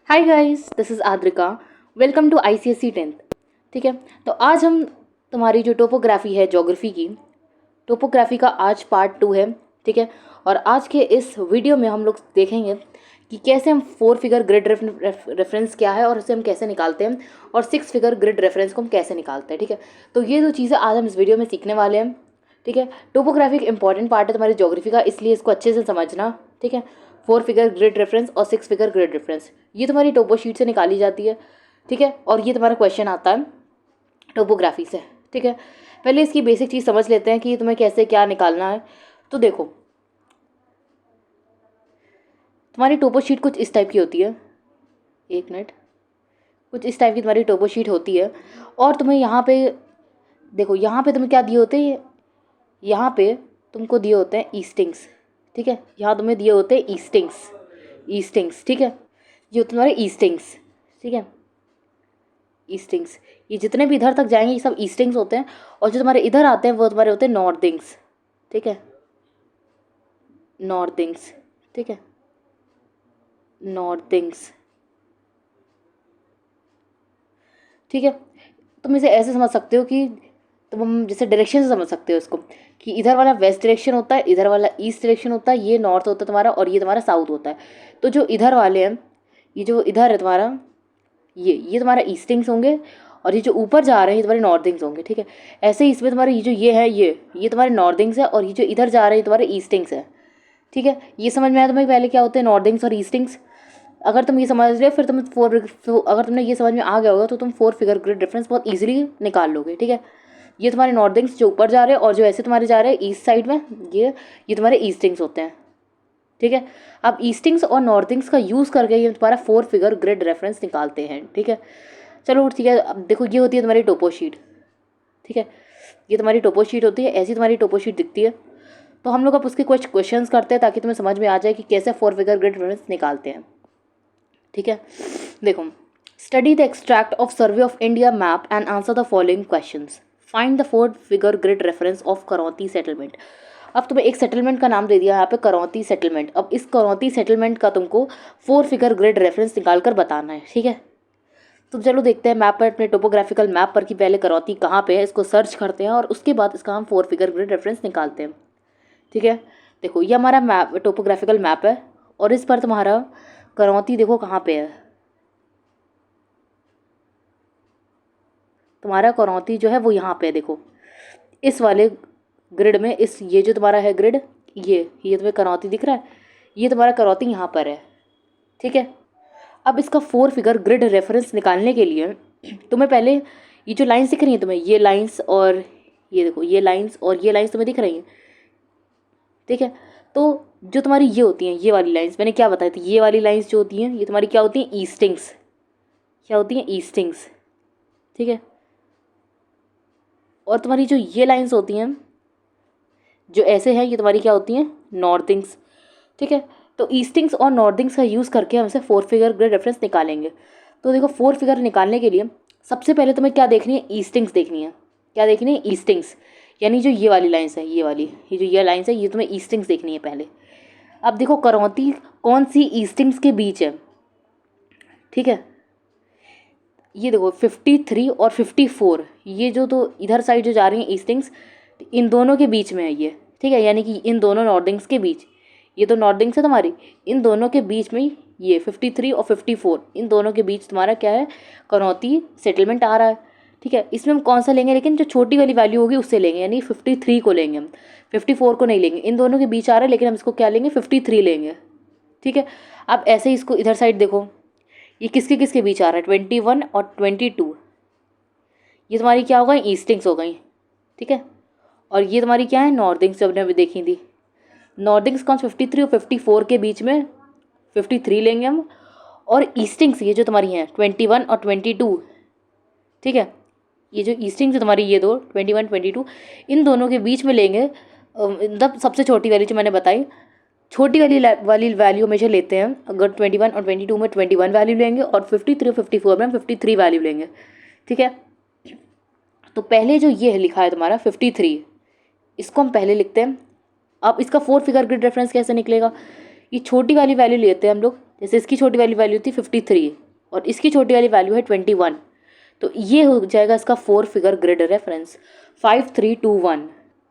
Hi guys, this is Aadrika. Welcome to ICSE 10th। ठीक है, तो आज हम तुम्हारी जो टोपोग्राफी है, ज्योग्राफी की टोपोग्राफी का आज पार्ट 2 है। ठीक है, और आज के इस वीडियो में हम लोग देखेंगे कि कैसे हम 4 फिगर ग्रिड रेफरेंस क्या है और उसे हम कैसे निकालते हैं, और 6 फिगर ग्रिड रेफरेंस को हम कैसे निकालते हैं। ठीक है, तो ये दो चीज़ें आज हम इस वीडियो में सीखने वाले हैं। ठीक है, टोपोग्राफी एक इंपॉर्टेंट पार्ट है तुम्हारी ज्योग्राफी का, इसलिए इसको अच्छे से समझना। ठीक है, 4 फिगर ग्रिड रेफरेंस और 6 फिगर ग्रिड रेफरेंस ये तुम्हारी टोपो शीट से निकाली जाती है। ठीक है, और ये तुम्हारा क्वेश्चन आता है टोपोग्राफी से। ठीक है, पहले इसकी बेसिक चीज़ समझ लेते हैं कि तुम्हें कैसे क्या निकालना है। तो देखो, तुम्हारी टोपो शीट कुछ इस टाइप की होती है। एक मिनट, कुछ इस टाइप की तुम्हारी टोपो शीट होती है। और तुम्हें यहाँ पे देखो, यहाँ पे तुम्हें क्या दिए होते हैं, यहाँ पे तुमको दिए होते हैं ईस्टिंग्स। ठीक है, यहाँ तुम्हें दिए होते हैं ईस्टिंग्स। ईस्टिंग्स, ठीक है, ये तुम्हारे ईस्टिंग्स। ठीक है, ईस्टिंग्स, ये जितने भी इधर तक जाएंगे ये सब ईस्टिंग्स होते हैं। और जो तुम्हारे इधर आते हैं वो तुम्हारे होते हैं नॉर्थिंग्स। ठीक है, नॉर्थिंग्स। ठीक है, नॉर्थिंग्स। ठीक है, तुम इसे ऐसे समझ सकते हो कि तुम जैसे डायरेक्शन से समझ सकते हो इसको, कि इधर वाला वेस्ट डायरेक्शन होता है, इधर वाला ईस्ट डायरेक्शन होता है, ये नॉर्थ होता है तुम्हारा, और ये तुम्हारा साउथ होता है। तो जो इधर वाले हैं, ये जो इधर है तुम्हारा, ये तुम्हारा ईस्टिंग्स होंगे, और ये जो ऊपर जा रहे हैं ये तुम्हारे नॉर्थिंग्स होंगे। ठीक है, ऐसे ही इसमें तुम्हारे ये जो ये है, ये तुम्हारे नॉर्थिंग्स है, और ये जो इधर जा रहे हैं तुम्हारे ईस्टिंग्स है। ठीक है, ये समझ में आया तुम्हें पहले क्या होते हैं नॉर्थिंग्स और ईस्टिंग्स। अगर तुम ये समझ रहे हो, फिर तुम अगर तुमने ये समझ में आ गया होगा तो तुम 4 फिगर ग्रिड डिफरेंस बहुत ईजिली निकाल लोगे। ठीक है, ये तुम्हारे नॉर्थिंग्स जो ऊपर जा रहे हैं, और जो ऐसे तुम्हारे जा रहे हैं ईस्ट साइड में, ये तुम्हारे ईस्टिंग्स होते हैं। ठीक है, अब ईस्टिंग्स और नॉर्थिंग्स का यूज़ करके ये तुम्हारा 4 फिगर ग्रिड रेफरेंस निकालते हैं। ठीक है, चलो ठीक है, अब देखो ये होती है तुम्हारी टोपो शीट। ठीक है, ये तुम्हारी टोपो शीट होती है, ऐसी तुम्हारी टोपो शीट दिखती है। तो हम लोग अब उसके कुछ क्वेश्चंस करते हैं ताकि तुम्हें समझ में आ जाए कि कैसे 4 फिगर ग्रिड रेफरेंस निकालते हैं। ठीक है, देखो, study the extract of survey of India map and answer the following questions. Find the 4 figure grid reference of Karauti settlement. अब तुम्हें एक सेटलमेंट का नाम दे दिया यहाँ पे, करौती सेटलमेंट। अब इस करौती सेटलमेंट का तुमको 4 फिगर ग्रिड रेफरेंस निकाल कर बताना है। ठीक है, तो चलो देखते हैं मैप पर, अपने टोपोग्राफिकल मैप पर, कि पहले करौती कहाँ पे है, इसको सर्च करते हैं और उसके बाद इसका हम 4 फिगर ग्रिड रेफरेंस निकालते हैं। ठीक है, देखो ये हमारा मैप, टोपोग्राफिकल मैप है, और इस पर तुम्हारा करौती देखो कहाँ पे है। तुम्हारा करौती जो है वो यहाँ पे है, देखो इस वाले ग्रिड में, इस ये जो तुम्हारा है ग्रिड, ये तुम्हें करौती दिख रहा है, ये तुम्हारा करौती यहाँ पर है। ठीक है, अब इसका 4 फिगर ग्रिड रेफरेंस निकालने के लिए तुम्हें पहले ये जो लाइन्स दिख रही हैं तुम्हें, ये लाइन्स और ये देखो, ये लाइन्स और ये लाइन्स तुम्हें दिख रही हैं। ठीक है, तो जो तुम्हारी ये होती हैं, ये वाली लाइन्स मैंने क्या बताई थी, ये वाली लाइन्स जो होती हैं ये तुम्हारी क्या होती हैं, ईस्टिंग्स। क्या होती हैं, ईस्टिंग्स। ठीक है, और तुम्हारी जो ये लाइन्स होती हैं जो ऐसे हैं, ये तुम्हारी क्या होती हैं, नॉर्थिंग्स। ठीक है, तो ईस्टिंग्स और नॉर्थिंग्स का यूज़ करके हम इसे 4 फिगर ग्रिड रेफरेंस निकालेंगे। तो देखो 4 फिगर निकालने के लिए सबसे पहले तुम्हें क्या देखनी है, ईस्टिंग्स देखनी है। क्या देखनी है, ईस्टिंग्स, यानी जो ये वाली लाइन्स है, ये वाली, ये जो ये लाइन्स है, ये तुम्हें ईस्टिंग्स देखनी है पहले। अब देखो करौती कौन सी ईस्टिंग्स के बीच है। ठीक है, ये देखो 53 और 54, ये जो तो इधर साइड जो जा रही हैं ईस्टिंग्स, इन दोनों के बीच में है ये। ठीक है, यानी कि इन दोनों नॉर्थिंग्स के बीच, ये तो नॉर्थिंग्स है तुम्हारी, इन दोनों के बीच में ये 53 और 54, इन दोनों के बीच तुम्हारा क्या है, करौती सेटलमेंट आ रहा है। ठीक है, इसमें हम कौन सा लेंगे, लेकिन जो छोटी वाली वैल्यू होगी उससे लेंगे, यानी 53 को लेंगे हम, 54 को नहीं लेंगे। इन दोनों के बीच आ रहा है, लेकिन हम इसको क्या लेंगे, 53 लेंगे। ठीक है, अब ऐसे ही इसको इधर साइड देखो, ये किसके किसके बीच आ रहा है, 21 और 22, ये तुम्हारी क्या हो गई, ईस्टिंग्स हो गई। ठीक है, और ये तुम्हारी क्या है, नॉर्थिंग्स, जो हमने अभी देखी थी। नॉर्थिंग्स कौन, 53 और 54 के बीच में 53 लेंगे हम, और ईस्टिंग्स ये जो तुम्हारी हैं 21 और 22। ठीक है, ये जो ईस्टिंग्स है तुम्हारी, ये दो 21 22, इन दोनों के बीच में लेंगे। मतलब सबसे छोटी वाली जो मैंने बताई, छोटी वाली वैल्यू हमेशा लेते हैं। अगर 21 और 22 में 21 वैल्यू लेंगे, और 53 और 54 में हम 53 वैल्यू लेंगे। ठीक है, तो पहले जो ये है लिखा है तुम्हारा 53, इसको हम पहले लिखते हैं। अब इसका 4 फिगर ग्रिड रेफरेंस कैसे निकलेगा, ये छोटी वाली वैल्यू लेते हैं हम लोग, जैसे इसकी छोटी वाली वैल्यू थी 53 और इसकी छोटी वाली वैल्यू है 21, तो ये हो जाएगा इसका 4 फिगर ग्रिड रेफरेंस 5321।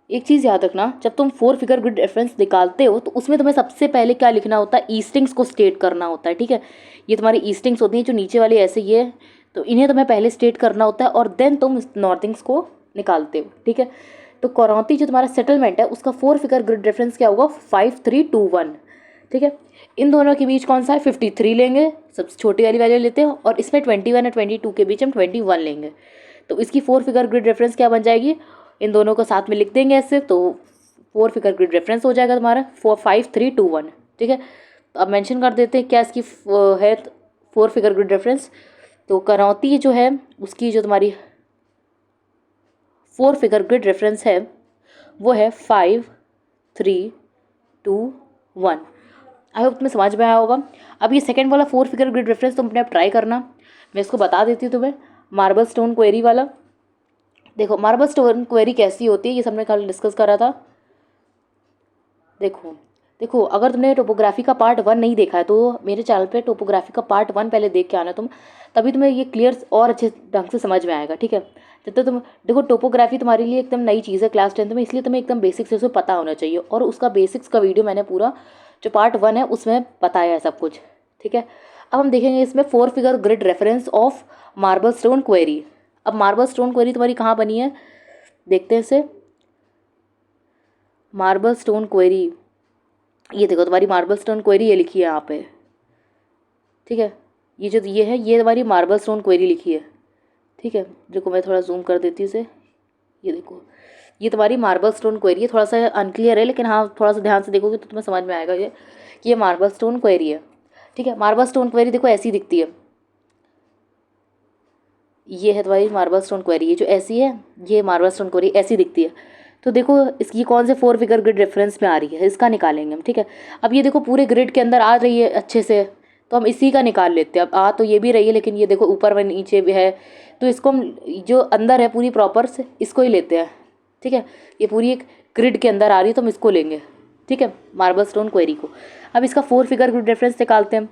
एक चीज़ याद रखना, जब तुम 4 फिगर ग्रिड रेफरेंस निकालते हो तो उसमें तुम्हें सबसे पहले क्या लिखना होता है, ईस्टिंग्स को स्टेट करना होता है। ठीक है, ये तुम्हारी ईस्टिंग्स होती हैं जो नीचे वाली ऐसे ये, तो इन्हें तुम्हें पहले स्टेट करना होता है और देन तुम नॉर्थिंग्स को निकालते हो। ठीक है, तो करौती जो तुम्हारा सेटलमेंट है उसका 4 फिगर ग्रिड रेफरेंस क्या होगा, 5321। ठीक है, इन दोनों के बीच कौन सा है, 53 लेंगे, सबसे छोटी वाली वैल्यू लेते हो, और इसमें 21 और 22 के बीच हम 21 लेंगे, तो इसकी 4 फिगर ग्रिड रेफरेंस क्या बन जाएगी, इन दोनों को साथ में लिख देंगे ऐसे, तो 4 फिगर ग्रिड रेफरेंस हो जाएगा तुम्हारा 5321। ठीक है, तो अब मेंशन कर देते हैं क्या इसकी है 4 फिगर ग्रिड रेफरेंस। तो करौती जो है उसकी जो तुम्हारी 4 फिगर ग्रिड रेफरेंस है वो है 5321। आई होप तुम्हें समझ में आया होगा। अब ये सेकंड वाला 4 फिगर ग्रिड रेफरेंस तुम अपने आप ट्राई करना, मैं इसको बता देती हूँ तुम्हें। मार्बल स्टोन क्वेरी वाला, देखो मार्बल स्टोन क्वेरी कैसी होती है ये सबने कल डिस्कस करा था। देखो देखो अगर तुमने टोपोग्राफी का पार्ट 1 नहीं देखा है तो मेरे चैनल पे टोपोग्राफी का पार्ट 1 पहले देख के आना तुम, तभी तुम्हें ये क्लियर और अच्छे ढंग से समझ में आएगा। ठीक है, जब तक तुम देखो टोपोग्राफी तुम्हारे लिए एकदम नई चीज़ है क्लास 10th में, इसलिए तुम्हें एकदम बेसिक्स से उसको पता होना चाहिए, और उसका बेसिक्स का वीडियो मैंने पूरा जो पार्ट 1 है उसमें बताया है सब कुछ। ठीक है, अब हम देखेंगे इसमें 4 figure grid reference of marble stone query. अब मार्बल स्टोन क्वेरी तुम्हारी कहाँ बनी है, देखते हैं इसे। मार्बल स्टोन क्वेरी, ये देखो तुम्हारी मार्बल स्टोन क्वेरी ये लिखी है यहाँ पे। ठीक है, ये जो ये है ये तुम्हारी मार्बल स्टोन क्वेरी लिखी है। ठीक है, देखो मैं थोड़ा जूम कर देती हूँ इसे, ये देखो ये तुम्हारी मार्बल स्टोन क्वेरी है। थोड़ा सा अनक्लियर है लेकिन हाँ थोड़ा सा ध्यान से देखोगे तो तुम्हें समझ में आएगा ये कि ये मार्बल स्टोन क्वेरी है। ठीक है, मार्बल स्टोन क्वेरी देखो ऐसी दिखती है, ये है तुम्हारी मार्बल स्टोन क्वेरी, ये जो ऐसी है ये मार्बल स्टोन क्वेरी ऐसी दिखती है। तो देखो इसकी कौन से 4 फिगर ग्रिड रेफरेंस में आ रही है, इसका निकालेंगे हम। ठीक है, अब ये देखो पूरे ग्रिड के अंदर आ रही है अच्छे से, तो हम इसी का निकाल लेते हैं। अब आ तो ये भी रही है लेकिन ये देखो ऊपर में नीचे भी है, तो इसको हम जो अंदर है पूरी प्रॉपर से इसको ही लेते हैं। ठीक है, ये पूरी एक ग्रिड के अंदर आ रही है तो हम इसको लेंगे। ठीक है, मार्बल स्टोन क्वेरी को। अब इसका 4 फिगर ग्रिड रेफरेंस निकालते हैं।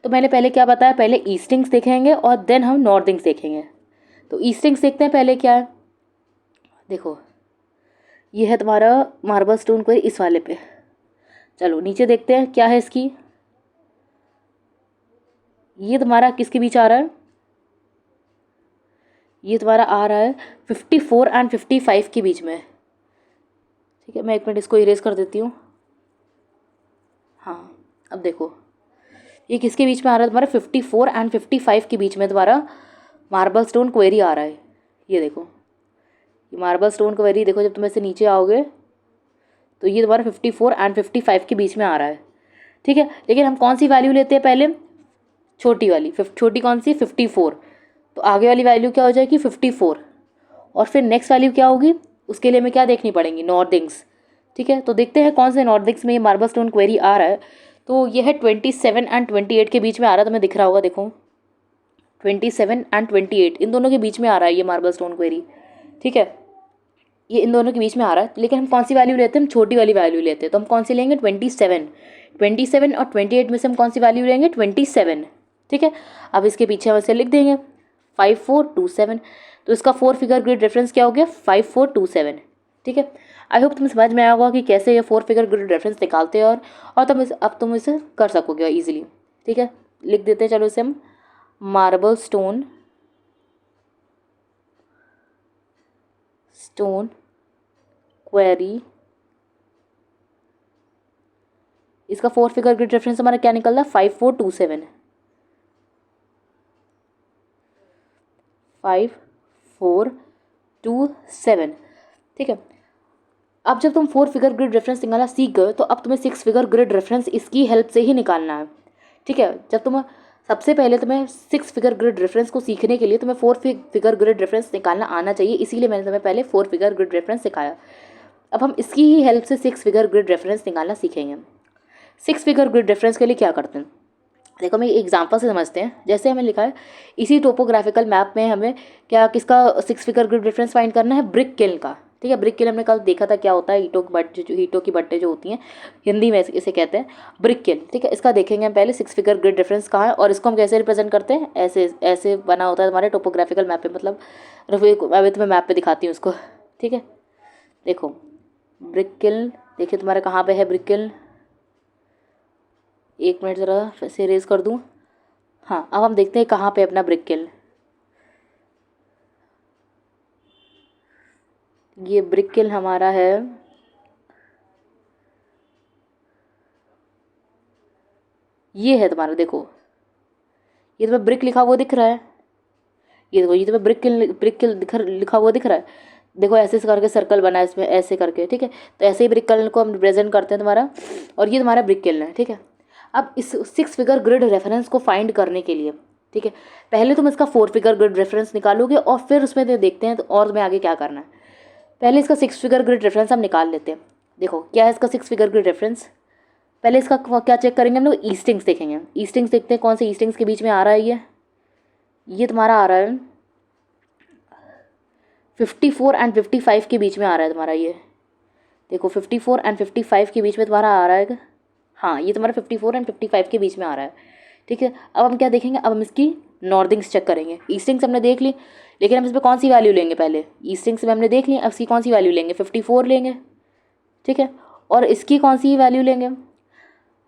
तो मैंने पहले क्या बताया, पहले ईस्टिंग्स देखेंगे और देन हम नॉर्थिंग्स देखेंगे। तो ईस्टिंग्स देखते हैं पहले क्या है, देखो ये है तुम्हारा मार्बल स्टोन क्वेरी इस वाले पे। चलो नीचे देखते हैं क्या है इसकी, ये तुम्हारा किसके बीच आ रहा है, ये तुम्हारा आ रहा है 54 एंड 55 के बीच में। ठीक है, मैं एक मिनट इसको इरेज कर देती हूँ। हाँ, अब देखो ये किसके बीच में आ रहा है, तुम्हारा 54 एंड 55 के बीच में तुम्हारा मार्बल स्टोन क्वेरी आ रहा है। ये देखो ये मार्बल स्टोन क्वेरी, देखो जब तुम ऐसे नीचे आओगे तो ये तुम्हारा 54 एंड 55 के बीच में आ रहा है। ठीक है, लेकिन हम कौन सी वैल्यू लेते हैं पहले, छोटी वाली। छोटी कौन सी, 54, तो आगे वाली वैल्यू क्या हो जाएगी 54, और फिर नेक्स्ट वैल्यू क्या होगी उसके लिए हमें क्या देखनी पड़ेंगी, नॉर्थिंग्स। ठीक है, तो देखते हैं कौन से नॉर्थिंग्स में ये मार्बल स्टोन क्वेरी आ रहा है। तो ये है 27 एंड 28 के बीच में आ रहा है, तुम्हें दिख रहा होगा, देखो 27 एंड 28 इन दोनों के बीच में आ रहा है ये मार्बल स्टोन क्वेरी। ठीक है, ये इन दोनों के बीच में आ रहा है, लेकिन हम कौन सी वैल्यू लेते हैं, हम छोटी वाली वैल्यू लेते हैं। तो हम कौन सी लेंगे, 27 और 28 में से हम कौन सी वैल्यू लेंगे, 27। ठीक है, अब इसके पीछे हम इसे लिख देंगे 5427, तो इसका 4 फिगर ग्रिड रेफरेंस क्या हो गया, 5427। ठीक है, आई होप तुम्हें समझ में आया होगा कि कैसे ये 4 फिगर ग्रिड रेफरेंस निकालते हैं, और तुम इसे कर सकोगे ईजिली। ठीक है, लिख देते हैं, चलो इसे हम मार्बल स्टोन क्वेरी, इसका 4 फिगर ग्रिड रेफरेंस हमारा क्या निकल रहा है, 5427। 5427। ठीक है, अब जब तुम 4 फिगर ग्रिड रेफरेंस निकालना सीख गए तो अब तुम्हें 6 फिगर ग्रिड रेफरेंस इसकी हेल्प से ही निकालना है। ठीक है, जब तुम सबसे पहले तुम्हें 6 फिगर ग्रिड रेफरेंस को सीखने के लिए तुम्हें 4 फिगर ग्रिड रेफरेंस निकालना आना चाहिए, इसीलिए मैंने तुम्हें पहले 4 फिगर ग्रिड रेफरेंस सिखाया। अब हम इसकी ही हेल्प से 6 फिगर ग्रिड रेफरेंस निकालना सीखेंगे। 6 फिगर ग्रिड रेफरेंस के लिए क्या करते हैं, देखो मैं एग्जांपल से समझते हैं। जैसे हमें लिखा है इसी टोपोग्राफिकल मैप में हमें क्या किसका 6 फिगर ग्रिड रेफरेंस फाइंड करना है, ब्रिक किल्न का। ठीक है। ब्रिक किल हमने कल देखा था क्या होता है, ईंटों की भट्टे जो होती हैं, हिंदी में इसे कहते हैं ब्रिक किल। ठीक है, इसका देखेंगे हम पहले 6 फिगर ग्रिड रेफरेंस कहाँ है और इसको हम कैसे रिप्रेजेंट करते हैं। ऐसे ऐसे बना होता है हमारे टोपोग्राफिकल मैप पे, मतलब अभी तुम्हें मैप पे दिखाती हूँ उसको। ठीक है, देखो ब्रिक किल, देखिए तुम्हारा कहाँ पे है ब्रिक किल। एक मिनट ज़रा फिर से रेज कर दूँ। हाँ, अब हम देखते हैं कहाँ पे अपना ब्रिक किल। ये ब्रिक किल हमारा है, ये है तुम्हारा, देखो ये तुम्हें ब्रिक लिखा हुआ दिख रहा है, ये देखो ये तुम्हें ब्रिक किल लिखा हुआ दिख रहा है। देखो ऐसे करके सर्कल बना है इसमें, ऐसे करके। ठीक है, तो ऐसे ही ब्रिक किल को हम रिप्रेजेंट करते हैं तुम्हारा, और ये तुम्हारा ब्रिक किल है। ठीक है, अब इस 6 फिगर ग्रिड रेफरेंस को फाइंड करने के लिए, ठीक है, पहले तुम इसका 4 फिगर ग्रिड रेफरेंस निकालोगे और फिर उसमें देखते हैं तो और तुम्हें आगे क्या करना है। पहले इसका 6 फिगर ग्रिड रेफरेंस हम निकाल लेते हैं। देखो क्या है इसका 6 फिगर ग्रिड रेफरेंस। पहले इसका क्या चेक करेंगे हम लोग, ईस्टिंग्स देखेंगे। ईस्टिंग्स देखते हैं कौन से ईस्टिंग्स के बीच में आ रहा है। ये तुम्हारा आ रहा है 54 एंड 55 के बीच में आ रहा है तुम्हारा। ये देखो 54 एंड 55 के बीच में तुम्हारा आ रहा है। हाँ, ये तुम्हारा 54 एंड 55 के बीच में आ रहा है। ठीक है, अब हम क्या देखेंगे, अब हम इसकी नॉर्दिंग्स चेक करेंगे। ईस्टिंग्स हमने देख ली, लेकिन हम इस पर कौन सी वैल्यू लेंगे। पहले ईस्टिंग्स में हमने देख ली, अब इसकी कौन सी वैल्यू लेंगे, 54 लेंगे। ठीक है, और इसकी कौन सी वैल्यू लेंगे,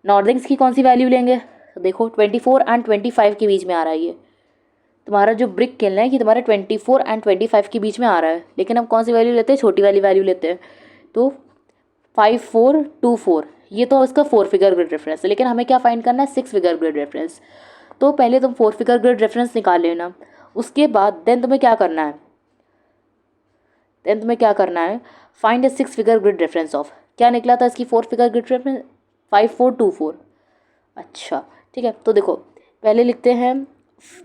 नॉर्दिंग्स की कौन सी वैल्यू लेंगे। तो देखो 24 एंड 25 के बीच में आ रहा है। ये तुम्हारा जो ब्रिक किल है, ये तुम्हारा 24 एंड 25 के बीच में आ रहा है, लेकिन हम कौन सी वैल्यू लेते हैं, छोटी वाली वैल्यू लेते हैं। तो 5424, ये तो इसका 4 फिगर ग्रिड रेफरेंस है, लेकिन हमें क्या फाइंड करना है, 6 फिगर ग्रिड रेफरेंस। तो पहले तुम 4 फिगर ग्रिड रेफरेंस निकाल लेना, उसके बाद देन तुम्हें क्या करना है, find A 6 figure grid reference of, क्या निकला था इसकी 4 फिगर ग्रिड रेफरेंस, 5424। अच्छा ठीक है, तो देखो पहले लिखते हैं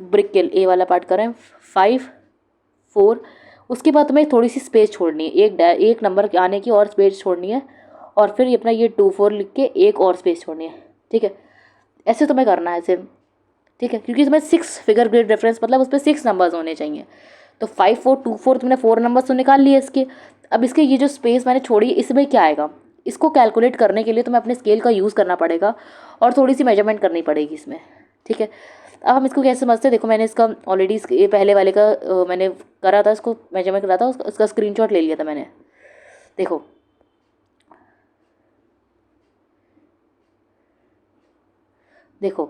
ब्रिक किल, ए वाला पार्ट करें 5 4, उसके बाद तुम्हें थोड़ी सी स्पेस छोड़नी है, एक नंबर के आने की और स्पेस छोड़नी है, और फिर अपना ये 2 4 लिख के एक और स्पेस छोड़नी है। ठीक है, ऐसे तुम्हें करना है ऐसे। ठीक है, क्योंकि तुम्हें 6 फिगर ग्रिड रेफरेंस मतलब उस पर 6 नंबर्स होने चाहिए। तो 5 4 2 4 तुमने 4 नंबर्स तो निकाल लिए इसके। अब इसके ये जो स्पेस मैंने छोड़ी इसमें क्या आएगा, इसको कैलकुलेट करने के लिए तुम्हें अपने स्केल का यूज़ करना पड़ेगा और थोड़ी सी मेजरमेंट करनी पड़ेगी इसमें। ठीक है, अब हम इसको कैसे समझते हैं, देखो मैंने इसका ऑलरेडी ये पहले वाले का मैंने करा था, इसको मेजरमेंट करा था, उसका स्क्रीनशॉट ले लिया था मैंने। देखो देखो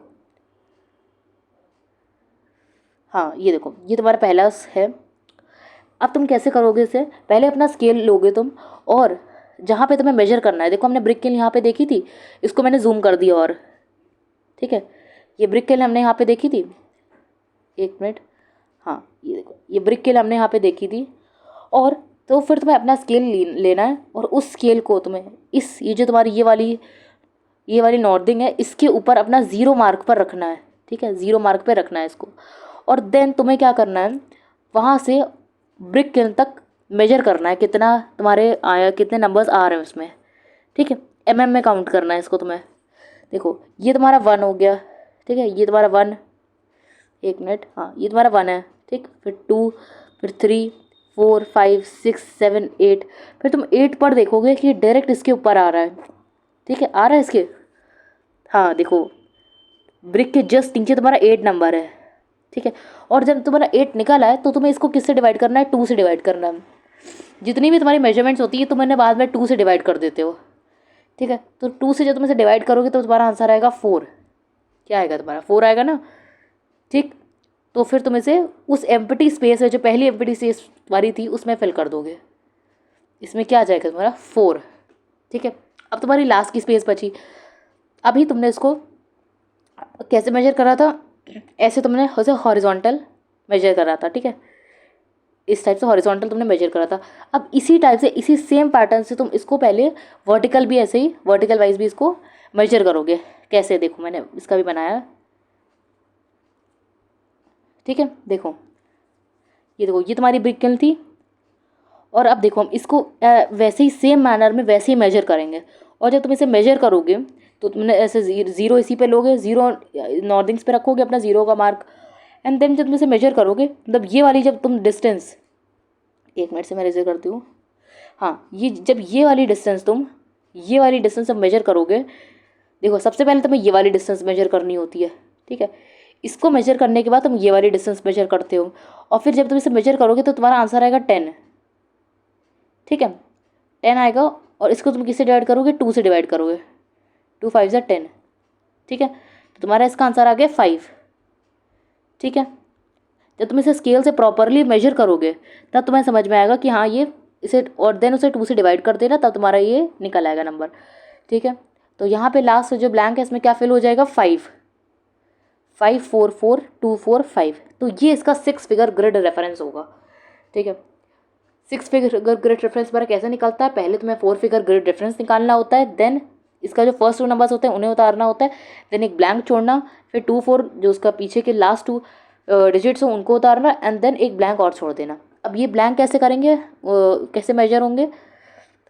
हाँ, ये देखो ये तुम्हारा पहला है। अब तुम कैसे करोगे इसे, पहले अपना स्केल लोगे तुम, और जहाँ पे तुम्हें मेजर करना है, देखो हमने ब्रिक किल यहाँ पे देखी थी, इसको मैंने जूम कर दिया। और ठीक है, ये ब्रिक किल हमने यहाँ पे देखी थी, एक मिनट, हाँ ये देखो ये ब्रिक किल हमने यहाँ पे देखी थी। और तो फिर तुम्हें अपना स्केल लेना है, और उस स्केल को तुम्हें ये जो तुम्हारी ये वाली नॉर्दिंग है, इसके ऊपर अपना 0 मार्क पर रखना है। ठीक है, 0 मार्क पर रखना है इसको, और देन तुम्हें क्या करना है, वहाँ से ब्रिक किल तक मेजर करना है कितना तुम्हारे आया, कितने नंबर्स आ रहे हैं उसमें। ठीक है, में काउंट करना है इसको तुम्हें। देखो ये तुम्हारा 1 हो गया। ठीक है, ये तुम्हारा 1, एक मिनट, हाँ ये तुम्हारा 1 है। ठीक, फिर 2, फिर 3 4 5 6 7 8, फिर तुम 8 पर देखोगे कि डायरेक्ट इसके ऊपर आ रहा है। ठीक है, आ रहा है इसके, हाँ देखो ब्रिक के जस्ट नीचे तुम्हारा 8 नंबर है। ठीक है, और जब तुम्हारा 8 निकला है तो तुम्हें इसको किससे डिवाइड करना है, 2 से डिवाइड करना है। जितनी भी तुम्हारी मेजरमेंट्स होती है तुम बाद में 2 से डिवाइड कर देते हो। ठीक है, तो 2 से जब तुम इसे डिवाइड करोगे तो तुम्हारा आंसर आएगा 4। क्या आएगा तुम्हारा, 4 आएगा ना। ठीक, तो फिर तुम इसे उस एम्प्टी स्पेस में, जो पहली एम्प्टी स्पेस तुम्हारी थी, उसमें फिल कर दोगे। इसमें क्या आ जाएगा तुम्हारा 4। ठीक है, अब तुम्हारी लास्ट की स्पेस बची। अभी तुमने इसको कैसे मेजर करा था, ऐसे तुमने उसे हॉरिजॉन्टल मेजर करा था। ठीक है, इस टाइप से हॉरिजॉन्टल तुमने मेजर करा था। अब इसी टाइप से, इसी सेम पैटर्न से तुम इसको पहले वर्टिकल भी ऐसे ही, वर्टिकल वाइज भी इसको मेजर करोगे। कैसे, देखो मैंने इसका भी बनाया। ठीक है, देखो ये तुम्हारी ब्रिक किल थी, और अब देखो हम इसको वैसे ही सेम मैनर में वैसे ही मेजर करेंगे। और जब तुम इसे मेजर करोगे तो तुमने ऐसे 0 इसी पे लोगे, 0 नॉर्दिंग्स पे रखोगे अपना 0 का मार्क, एंड देन जब तुम इसे मेजर करोगे, मतलब ये वाली जब तुम डिस्टेंस, एक मिनट से मैं मेजर करती हूँ, हाँ, ये जब ये वाली डिस्टेंस तुम ये वाली डिस्टेंस जब मेजर करोगे, देखो सबसे पहले तुम्हें ये वाली डिस्टेंस मेजर करनी होती है, ठीक है। इसको मेजर करने के बाद तुम ये वाली डिस्टेंस मेजर करते हो, और फिर जब तुम इसे मेजर करोगे तो तुम्हारा आंसर आएगा 10, ठीक है। 10 आएगा, और इसको तुम किससे डिवाइड करोगे? 2 से डिवाइड करोगे, 2 5 ज़ा 10, ठीक है। तो तुम्हारा इसका आंसर आ गया 5, ठीक है। जब तुम इसे स्केल से प्रॉपरली मेजर करोगे तब तुम्हें समझ में आएगा कि हाँ ये इसे, और देन उसे 2 से डिवाइड कर देना, तब तुम्हारा ये निकल आएगा नंबर, ठीक है। तो यहाँ पे लास्ट जो ब्लैंक है इसमें क्या फिल हो जाएगा? 5 5 4 4 2 4 5। तो ये इसका 6 फिगर ग्रिड रेफरेंस होगा, ठीक है। 6 फिगर ग्रिड रेफरेंस हमारा कैसे निकलता है? पहले तुम्हें 4 फिगर ग्रिड रेफरेंस निकालना होता है, देन इसका जो फर्स्ट 2 नंबर्स होते हैं उन्हें उतारना होता है, देन एक ब्लैंक छोड़ना, फिर 2 4 जो उसका पीछे के लास्ट 2 डिजिट्स हो उनको उतारना, एंड देन एक ब्लैंक और छोड़ देना। अब ये ब्लैंक कैसे करेंगे, कैसे मेजर होंगे?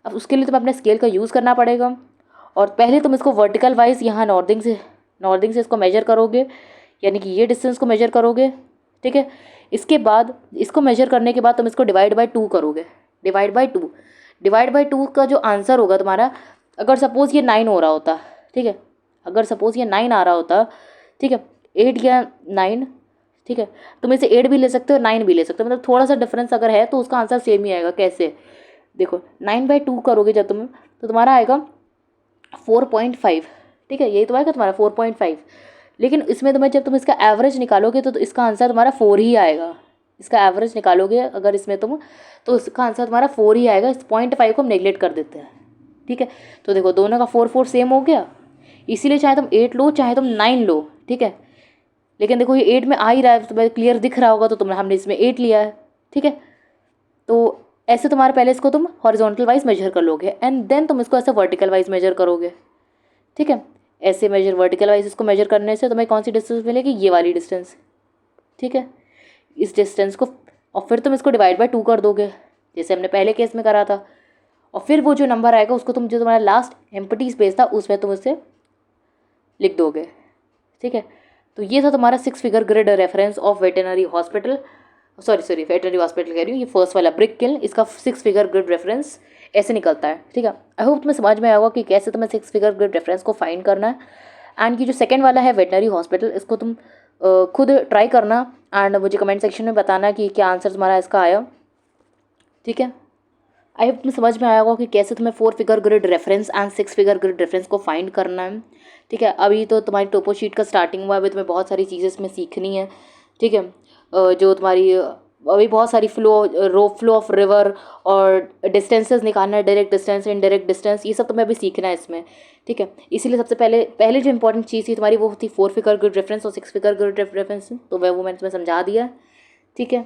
अब उसके लिए तुम्हें अपने स्केल का यूज़ करना पड़ेगा, और पहले तुम इसको वर्टिकल वाइज यहाँ नॉर्दिंग से इसको मेजर करोगे, यानी कि ये डिस्टेंस को मेजर करोगे, ठीक है। इसके बाद इसको मेजर करने के बाद तुम इसको डिवाइड बाय 2 करोगे, डिवाइड बाय 2 का जो आंसर होगा तुम्हारा, अगर सपोज़ ये 9 हो रहा होता, ठीक है, अगर सपोज़ ये 9 आ रहा होता, ठीक है, 8 या 9, ठीक है, तुम इसे 8 भी ले सकते हो 9 भी ले सकते हो, मतलब थोड़ा सा डिफरेंस अगर है तो उसका आंसर सेम ही आएगा। कैसे? देखो 9/2 करोगे जब तुम, तो तुम्हारा आएगा 4.5, ठीक है, यही तो आएगा तुम्हारा 4.5। लेकिन इसमें तुम्हें जब तुम इसका एवरेज निकालोगे तो इसका आंसर तुम्हारा 4 ही आएगा। इसका एवरेज निकालोगे अगर इसमें तुम, तो इसका आंसर तुम्हारा 4 ही आएगा। इस 0.5 को हम नेगलेक्ट कर देते हैं, ठीक है। तो देखो दोनों का 4 4 सेम हो गया, इसीलिए चाहे तुम 8 लो चाहे तुम 9 लो, ठीक है। लेकिन देखो ये 8 में आ ही रहा है, तुम्हें क्लियर दिख रहा होगा, तो हमने इसमें 8 लिया है, ठीक है। तो ऐसे तुम्हारे पहले इसको तुम हॉरिजॉन्टल वाइज मेजर कर लोगे, एंड देन तुम इसको ऐसे वर्टिकल वाइज मेजर करोगे, ठीक है। ऐसे मेजर वर्टिकल वाइज इसको मेजर करने से तुम्हें कौन सी डिस्टेंस मिलेगी? ये वाली डिस्टेंस, ठीक है। इस डिस्टेंस को, और फिर तुम इसको डिवाइड बाय 2 कर दोगे जैसे हमने पहले केस में करा था, और फिर वो जो नंबर आएगा उसको तुम, जो तुम्हारा लास्ट एम्प्टी स्पेस था उसमें तुम उससे लिख दोगे, ठीक है। तो ये था तुम्हारा 6 figure grid reference of veterinary hospital, sorry veterinary hospital कह रही हूँ, ये फर्स्ट वाला ब्रिक किल, इसका 6 फिगर ग्रिड रेफरेंस ऐसे निकलता है, ठीक है। आई होप तुम्हें समझ में आया होगा कि कैसे तुम्हें 6 फिगर ग्रिड रेफरेंस को फाइंड करना है। एंड ये जो सेकंड वाला है वेटनरी हॉस्पिटल, इसको तुम खुद ट्राई करना एंड मुझे कमेंट सेक्शन में बताना कि क्या आंसर तुम्हारा इसका आया, ठीक है। आई होप तुम्हें समझ में आया होगा कि कैसे तुम्हें 4 figure grid reference and 6 figure grid reference को फाइंड करना है, ठीक है। अभी तो तुम्हारी टोपो शीट का स्टार्टिंग हुआ है, अभी तुम्हें बहुत सारी चीज़ें इसमें सीखनी है, ठीक है। जो तुम्हारी अभी बहुत सारी फ्लो ऑफ रिवर और डिस्टेंसेस निकालना है, डायरेक्ट डिस्टेंस इनडायरेक्ट डिस्टेंस, ये सब तुम्हें अभी सीखना है इसमें, ठीक है। इसीलिए सबसे पहले जो इंपॉर्टेंट चीज़ थी तुम्हारी वो थी 4 फिगर ग्रिड रेफरेंस और 6 फिगर ग्रिड रेफरेंस, तो वो मैंने तुम्हें समझा दिया, ठीक है।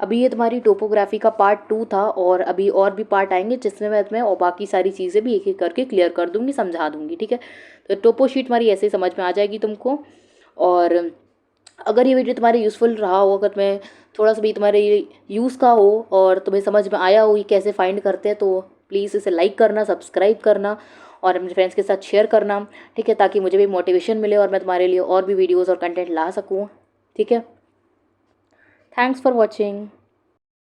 अभी ये तुम्हारी टोपोग्राफी का पार्ट 2 था, और अभी और भी पार्ट आएंगे जिसमें मैं तुम्हें और बाकी सारी चीज़ें भी एक एक करके क्लियर कर दूँगी, समझा दूँगी, ठीक है। तो टोपो शीट हमारी ऐसे ही समझ में आ जाएगी तुमको। और अगर ये वीडियो तुम्हारे यूज़फुल रहा हो, अगर तुम्हें थोड़ा सा भी तुम्हारे ये यूज़ का हो और तुम्हें समझ में आया हो ये कैसे फाइंड करते हैं, तो प्लीज़ इसे लाइक करना, सब्सक्राइब करना और अपने फ्रेंड्स के साथ शेयर करना, ठीक है, ताकि मुझे भी मोटिवेशन मिले और मैं तुम्हारे लिए और भी वीडियोज़ और कंटेंट ला सकूँ, ठीक है। Thanks for watching.